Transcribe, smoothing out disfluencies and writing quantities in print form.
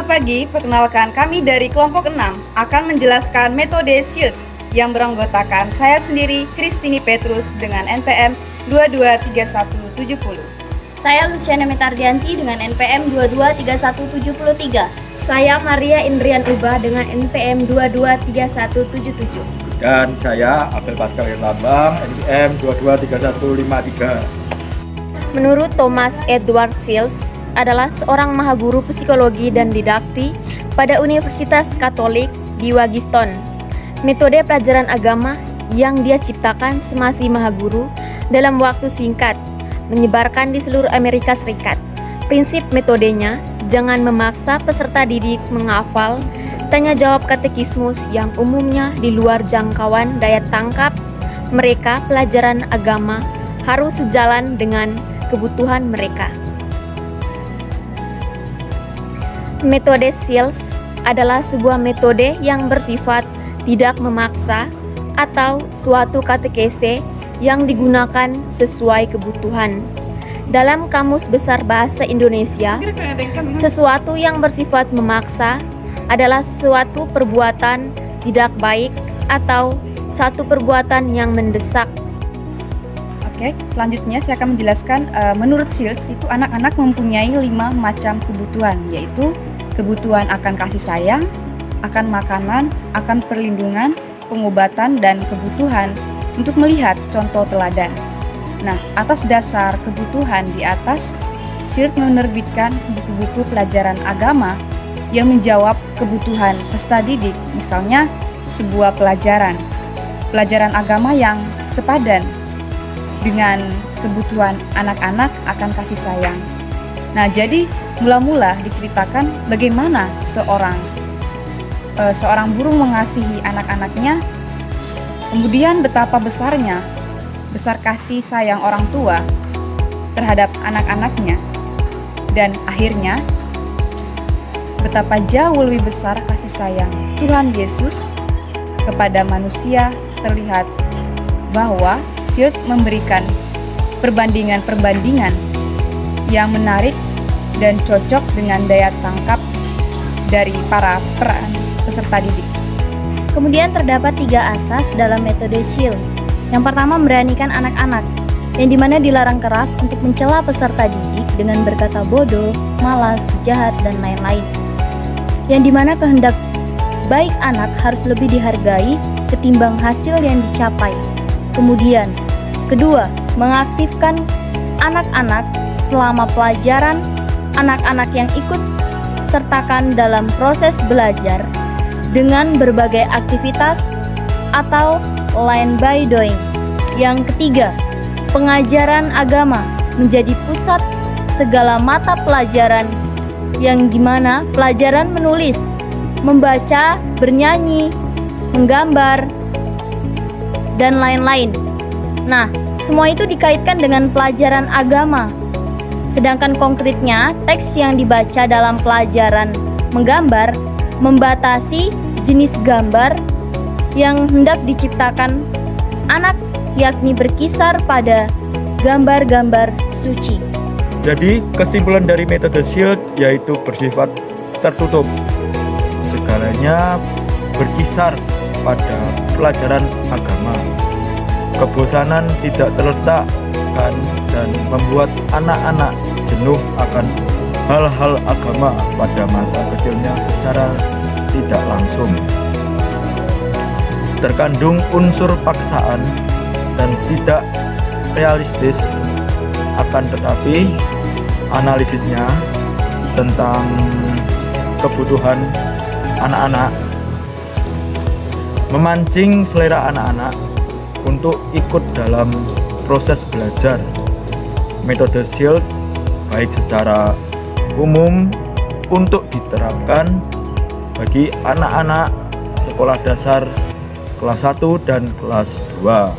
Selamat pagi, perkenalkan kami dari kelompok 6 akan menjelaskan metode SHIELDS yang beranggotakan saya sendiri, Kristini Petrus dengan NPM 223170. Saya Luciana Metardianti dengan NPM 223173. Saya Maria Indrian Ubah dengan NPM 223177. Dan saya Abel Pascal Lambang, NPM 223153. Menurut Thomas Edward Shields, adalah seorang mahaguru psikologi dan didaktik pada Universitas Katolik di Wagiston. Metode pelajaran agama yang dia ciptakan semasa mahaguru dalam waktu singkat, menyebarkan di seluruh Amerika Serikat. Prinsip metodenya, jangan memaksa peserta didik menghafal tanya jawab katekismus yang umumnya di luar jangkauan daya tangkap mereka. Pelajaran agama harus sejalan dengan kebutuhan mereka. Metode SHIELDS adalah sebuah metode yang bersifat tidak memaksa atau suatu katekese yang digunakan sesuai kebutuhan. Dalam Kamus Besar Bahasa Indonesia, sesuatu yang bersifat memaksa adalah suatu perbuatan tidak baik atau satu perbuatan yang mendesak. Oke, selanjutnya saya akan menjelaskan menurut SHIELDS itu anak-anak mempunyai 5 macam kebutuhan, yaitu kebutuhan akan kasih sayang, akan makanan, akan perlindungan, pengobatan, dan kebutuhan untuk melihat contoh teladan. Nah, atas dasar kebutuhan di atas, SHIELDS menerbitkan buku-buku pelajaran agama yang menjawab kebutuhan peserta didik, misalnya sebuah pelajaran agama yang sepadan dengan kebutuhan anak-anak akan kasih sayang. Nah, jadi mula-mula diceritakan bagaimana seorang burung mengasihi anak-anaknya, kemudian betapa besar kasih sayang orang tua terhadap anak-anaknya, dan akhirnya betapa jauh lebih besar kasih sayang Tuhan Yesus kepada manusia. Terlihat bahwa SHIELDS memberikan perbandingan-perbandingan yang menarik dan cocok dengan daya tangkap dari para peserta didik. Kemudian terdapat 3 asas dalam metode SHIELDS. Yang pertama, memberanikan anak-anak, yang dimana dilarang keras untuk mencela peserta didik dengan berkata bodoh, malas, jahat, dan lain-lain. Yang dimana kehendak baik anak harus lebih dihargai ketimbang hasil yang dicapai. Kemudian, kedua, mengaktifkan anak-anak selama pelajaran. Anak-anak yang ikut sertakan dalam proses belajar dengan berbagai aktivitas atau learn by doing. Yang ketiga, pengajaran agama menjadi pusat segala mata pelajaran, yang dimana pelajaran menulis, membaca, bernyanyi, menggambar, dan lain-lain. Nah, semua itu dikaitkan dengan pelajaran agama. Sedangkan konkretnya, teks yang dibaca dalam pelajaran menggambar membatasi jenis gambar yang hendak diciptakan anak, yakni berkisar pada gambar-gambar suci. Jadi kesimpulan dari metode SHIELDS yaitu bersifat tertutup. Segalanya berkisar pada pelajaran agama. Kebosanan tidak terletakkan dan membuat anak-anak jenuh akan hal-hal agama pada masa kecilnya secara tidak langsung. Terkandung unsur paksaan dan tidak realistis, akan tetapi analisisnya tentang kebutuhan anak-anak memancing selera anak-anak untuk ikut dalam proses belajar. Metode SHIELDS baik secara umum untuk diterapkan bagi anak-anak sekolah dasar kelas 1 dan kelas 2.